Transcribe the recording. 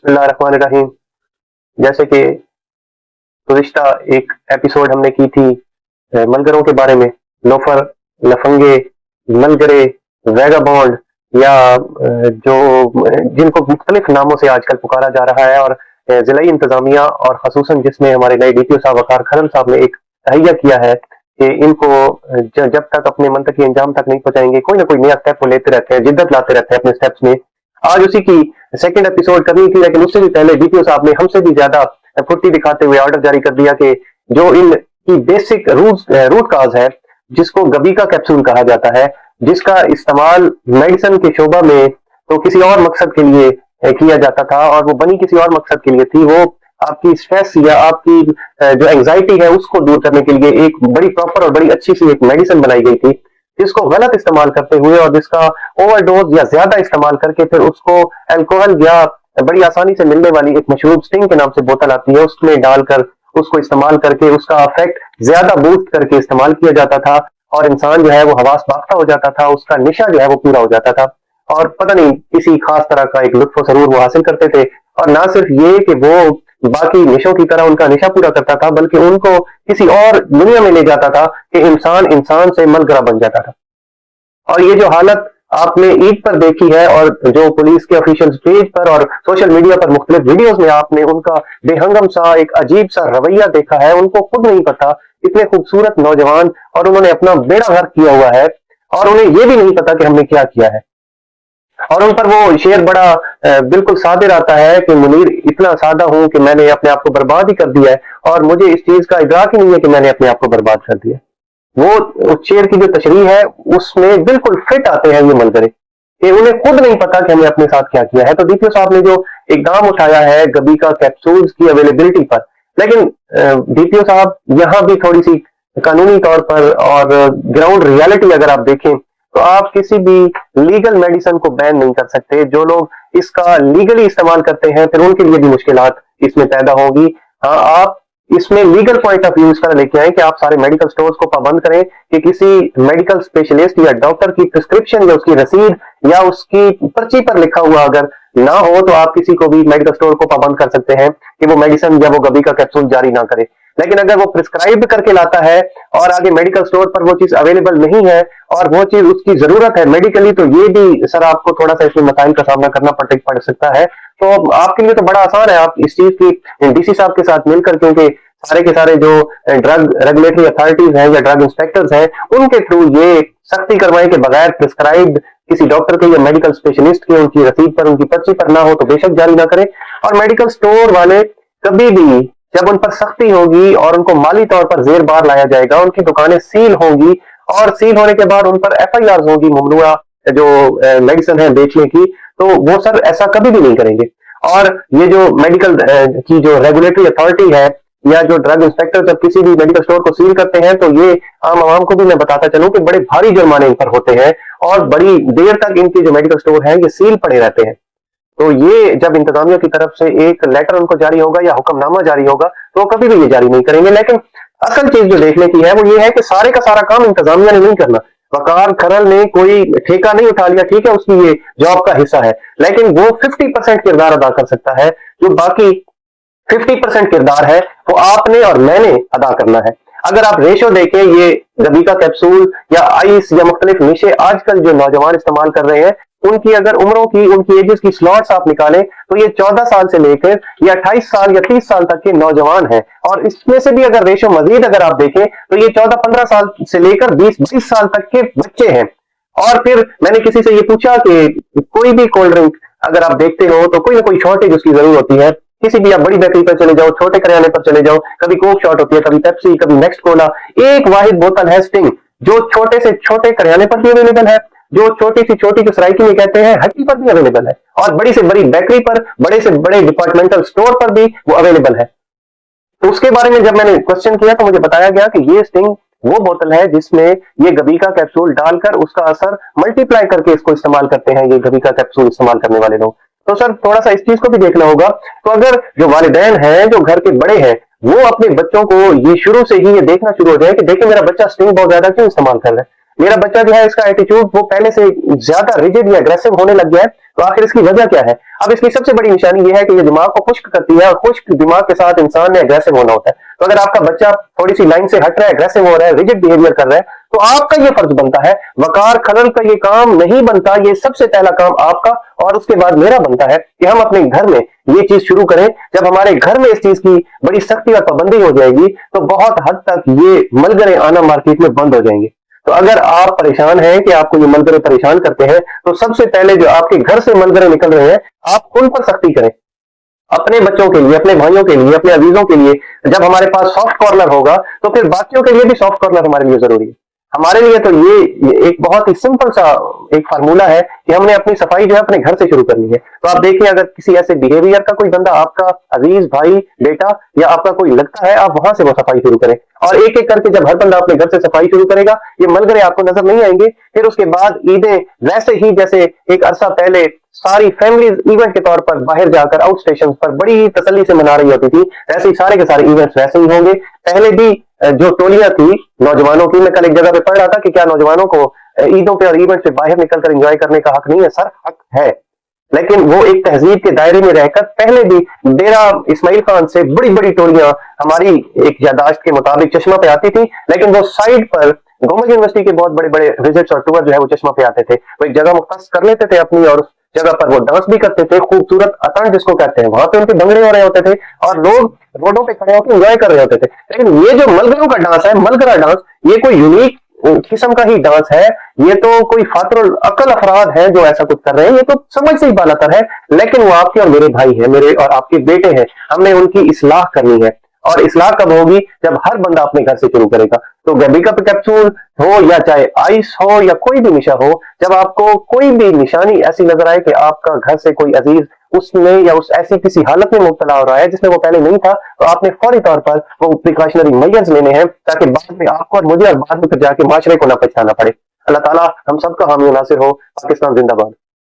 बिस्मिल्लाहिर्रहमानिर्रहीम। जैसे कि गुज़िश्ता एक एपिसोड हमने की थी मलगरों के बारे में, लोफर, लफंगे, मलगरे, वैगाबॉन्ड या जो जिनको मुख्तलिफ नामों से आजकल पुकारा जा रहा है और ज़िला इंतज़ामिया और ख़ुसूसन जिसमें हमारे नए डीपीओ साहब वक़ार खरम साहब ने एक तहैया किया है कि इनको जब तक अपने मंतकी अंजाम तक नहीं पहुँचाएँगे, कोई ना कोई नया स्टेप वो लेते रहते हैं, जिद्दत लाते रहते हैं अपने स्टेप्स में। आज उसी की सेकंड एपिसोड करनी थी, लेकिन उससे भी पहले डीपीओ साहब ने हमसे भी ज्यादा फुर्ती दिखाते हुए ऑर्डर जारी कर दिया कि जो इनकी बेसिक रूट काज है, जिसको गबीका कैप्सूल कहा जाता है, जिसका इस्तेमाल मेडिसिन के शोबा में तो किसी और मकसद के लिए किया जाता था और वो बनी किसी और मकसद के लिए थी। वो आपकी स्ट्रेस या आपकी जो एंजाइटी है उसको दूर करने के लिए एक बड़ी प्रॉपर और बड़ी अच्छी सी एक मेडिसिन बनाई गई थी, जिसको गलत इस्तेमाल करते हुए और जिसका ओवरडोज या ज्यादा इस्तेमाल करके फिर उसको अल्कोहल या बड़ी आसानी से मिलने वाली एक मशरूब स्टिंग के नाम से बोतल आती है, उसमें डालकर उसको इस्तेमाल करके उसका इफेक्ट ज्यादा बूस्ट करके इस्तेमाल किया जाता था और इंसान जो है वो हवास बाख्ता हो जाता था, उसका नशा जो है वो पूरा हो जाता था और पता नहीं किसी खास तरह का एक लुत्फ सरूर वो हासिल करते थे। और ना सिर्फ ये कि वो बाकी नशों की तरह उनका नशा पूरा करता था, बल्कि उनको किसी और दुनिया में ले जाता था कि इंसान इंसान से मलगरा बन जाता था। और ये जो हालत आपने ईद पर देखी है और जो पुलिस के ऑफिशियल पेज पर और सोशल मीडिया पर मुख्तलिफ वीडियोस में आपने उनका बेहंगम सा एक अजीब सा रवैया देखा है, उनको खुद नहीं पता, इतने खूबसूरत नौजवान और उन्होंने अपना बेड़ा गर्क किया हुआ है और उन्हें ये भी नहीं पता कि हमने क्या किया है। और उन पर वो शेर बड़ा बिल्कुल सादिर आता है कि मुनीर, इतना सादा हूं कि मैंने अपने आप को बर्बाद ही कर दिया है और मुझे इस चीज का इदराक ही नहीं है कि मैंने अपने आप को बर्बाद कर दिया। वो शेर की जो तशरीह है उसमें बिल्कुल फिट आते हैं ये मलगरे कि उन्हें खुद नहीं पता कि हमने अपने साथ क्या किया है। तो डीपीओ साहब ने जो इकदाम उठाया है गबीका कैप्सूल्स की अवेलेबिलिटी पर, लेकिन डीपीओ साहब यहाँ भी थोड़ी सी कानूनी तौर पर और ग्राउंड रियलिटी अगर आप देखें तो आप किसी भी लीगल मेडिसिन को बैन नहीं कर सकते। जो लोग इसका लीगली इस्तेमाल करते हैं फिर उनके लिए भी मुश्किलात इसमें पैदा होगी। हाँ, आप इसमें लीगल पॉइंट ऑफ व्यू इस तरह लेके आए कि आप सारे मेडिकल स्टोर्स को पाबंद करें कि किसी मेडिकल स्पेशलिस्ट या डॉक्टर की प्रिस्क्रिप्शन या उसकी रसीद या उसकी पर्ची पर लिखा हुआ अगर ना हो तो आप किसी को भी मेडिकल स्टोर को पाबंद कर सकते हैं कि वो मेडिसिन या वो गबीका कैप्सूल जारी ना करे। लेकिन अगर वो प्रिस्क्राइब करके लाता है और आगे मेडिकल स्टोर पर वो चीज अवेलेबल नहीं है और वो चीज उसकी जरूरत है मेडिकली, तो ये भी सर आपको थोड़ा सा इसमें मसाइल का सामना करना पड़ सकता है। तो आपके लिए तो बड़ा आसान है, आप इस चीज की डीसी साहब के साथ मिलकर, क्योंकि सारे के सारे जो ड्रग रेगुलेटरी अथॉरिटीज हैं या ड्रग इंस्पेक्टर्स हैं उनके थ्रू ये सख्ती करवाएं कि बगैर प्रिस्क्राइब्ड किसी डॉक्टर के या मेडिकल स्पेशलिस्ट के उनकी रसीद पर उनकी पर्ची पर ना हो तो बेशक जारी ना करें। और मेडिकल स्टोर वाले कभी भी जब उन पर सख्ती होगी और उनको माली तौर पर जेर बार लाया जाएगा, उनकी दुकानें सील होंगी और सील होने के बाद उन पर एफआईआर होगी ममनुआ जो मेडिसिन है बेचने की, तो वो सर ऐसा कभी भी नहीं करेंगे। और ये जो मेडिकल की जो रेगुलेटरी अथॉरिटी है या जो ड्रग इंस्पेक्टर जब किसी भी मेडिकल स्टोर को सील करते हैं तो ये आम आवाम को भी मैं बताता चलूं कि बड़े भारी जुर्माने इन पर होते हैं और बड़ी देर तक इनके जो मेडिकल स्टोर हैं ये सील पड़े रहते हैं। तो ये जब इंतजामिया की तरफ से एक लेटर उनको जारी होगा या हुक्मनामा जारी होगा तो कभी भी ये जारी नहीं करेंगे। लेकिन असल चीज जो देखने की है वो ये है कि सारे का सारा काम इंतजामिया ने नहीं करना। वकार खरल ने कोई ठेका नहीं उठा लिया, ठीक है, उसकी ये जॉब का हिस्सा है, लेकिन वो 50% किरदार अदा कर सकता है। जो बाकी 50% किरदार है वो आपने और मैंने अदा करना है। अगर आप रेशो देखें, ये गबीका कैप्सूल या आइस या मुख्तलिफ नशे आजकल जो नौजवान इस्तेमाल कर रहे हैं उनकी अगर उम्रों की उनकी एजेस की स्लॉट्स आप निकालें तो ये 14 साल से लेकर या 28 साल या 30 साल तक के नौजवान हैं। और इसमें से भी अगर रेशो मजीद अगर आप देखें तो ये 14-15 साल से लेकर 20-22 साल तक के बच्चे हैं। और फिर मैंने किसी से ये पूछा कि कोई भी कोल्ड ड्रिंक अगर आप देखते हो तो कोई ना कोई शॉर्टेज उसकी जरूर होती है। किसी भी आप बड़ी बेकरी पर चले जाओ, छोटे करियाने पर चले जाओ, कभी कोक शॉर्ट होती है, कभी पेप्सी, कभी नेक्स्ट कोला। एक वाहिद बोतल है स्टिंग जो छोटे से छोटे करियाने पर भी अवेलेबल है, जो छोटी सी छोटी जो सराइकी में कहते हैं हट्टी पर भी अवेलेबल है, और बड़ी से बड़ी बेकरी पर, बड़े से बड़े डिपार्टमेंटल स्टोर पर भी वो अवेलेबल है। तो उसके बारे में जब मैंने क्वेश्चन किया तो मुझे बताया गया कि ये स्टिंग वो बोतल है जिसमें ये गबीका कैप्सूल डालकर उसका असर मल्टीप्लाई करके इसको इस्तेमाल करते हैं ये गबीका कैप्सूल इस्तेमाल करने वाले लोग। तो सर थोड़ा सा इस चीज को भी देखना होगा। तो अगर जो वालिदैन हैं, जो घर के बड़े हैं, वो अपने बच्चों को ये शुरू से ही ये देखना शुरू हो जाए कि देखिए मेरा बच्चा स्टिंग बहुत ज्यादा क्यों इस्तेमाल कर रहा है, मेरा बच्चा जो है इसका एटीट्यूड वो पहले से ज्यादा रिजिड या अग्रेसिव होने लग गया है, तो आखिर इसकी वजह क्या है? अब इसकी सबसे बड़ी निशानी ये है कि ये दिमाग को खुश्क करती है, और खुश्क दिमाग के साथ इंसान ने अग्रेसिव होना होता है। तो अगर आपका बच्चा थोड़ी सी लाइन से हट रहा है, अग्रेसिव हो रहा है, रिजिड बिहेवियर कर रहा है, तो आपका ये फर्ज बनता है, वकार खलल का ये काम नहीं बनता, ये सबसे पहला काम आपका और उसके बाद मेरा बनता है कि हम अपने घर में ये चीज शुरू करें। जब हमारे घर में इस चीज की बड़ी सख्ती और पाबंदी हो जाएगी, तो बहुत हद तक ये मलगरे आना मार्केट में बंद हो जाएंगे। तो अगर आप परेशान हैं कि आपको ये मलगरे परेशान करते हैं, तो सबसे पहले जो आपके घर से मलगरे निकल रहे हैं, आप उन पर सख्ती करें। अपने बच्चों के लिए, अपने भाइयों के लिए, अपने अजीजों के लिए जब हमारे पास सॉफ्ट कॉर्नर होगा, तो फिर बाकियों के लिए भी सॉफ्ट कॉर्नर हमारे लिए जरूरी है। हमारे लिए तो ये एक बहुत ही सिंपल सा एक फार्मूला है कि हमने अपनी सफाई जो है अपने घर से शुरू करनी है। तो आप देखिए, अगर किसी ऐसे बिहेवियर का कोई बंदा आपका अजीज भाई, बेटा या आपका कोई लगता है, आप वहां से वो सफाई शुरू करें, और एक एक करके जब हर बंदा अपने घर से सफाई शुरू करेगा, ये मलगरे आपको नजर नहीं आएंगे। फिर उसके बाद ईदें वैसे ही जैसे एक अरसा पहले सारी फैमिलीज इवेंट के तौर पर बाहर जाकर आउट स्टेशन पर बड़ी तसल्ली से मना रही होती थी, ऐसे ही सारे के सारे इवेंट्स वैसे ही होंगे। पहले भी जो टोलियां थी नौजवानों की, मैं कल एक जगह पे पढ़ रहा था कि क्या नौजवानों को ईदों पे और इवेंट से बाहर निकलकर एंजॉय करने का हक नहीं है? सर, हक है, लेकिन वो एक तहजीब के दायरे में रहकर। पहले भी डेरा इस्माइल खान से बड़ी बड़ी टोलियां हमारी एक यादाश्त के मुताबिक चश्मा पे आती थी, लेकिन वो साइड पर गवर्नमेंट यूनिवर्सिटी के बहुत बड़े बड़े विजिट्स और टूर जो है वो चश्मा पे आते थे। वो एक जगह मुख्तस कर लेते थे अपनी, और उस जगह पर वो डांस भी करते थे, खूबसूरत अतंग जिसको कहते हैं, वहां पे उनके भंगड़े हो रहे होते थे और लोग रोडों पे खड़े होकर एंजॉय कर रहे होते थे। लेकिन ये जो मलगरों का डांस है, मलगरा डांस, ये कोई यूनिक किस्म का ही डांस है। ये तो कोई फातरुल अकल अफराद है जो ऐसा कुछ कर रहे हैं, ये तो समझ से ही बालातर है। लेकिन वो आपके और मेरे भाई है, मेरे और आपके बेटे हैं, हमने उनकी इस्लाह करनी है। और इस्लाह कब होगी? जब हर बंदा अपने घर से शुरू करेगा। तो गैबिका कैप्सूल हो या चाहे आइस हो या कोई भी निशा हो, जब आपको कोई भी निशानी ऐसी नजर आए कि आपका घर से कोई अजीज उसमें या उस ऐसी किसी हालत में मुब्तला हो रहा है जिसमें वो पहले नहीं था, तो आपने फौरी तौर पर वो प्रिकॉशनरी मेजर्स लेने हैं, ताकि बाद में आपको और मुझे और बाद में फिर जाके माशरे को ना पछताना पड़े। अल्लाह ताला हम सबका हामी नासिर हो। पाकिस्तान जिंदाबाद।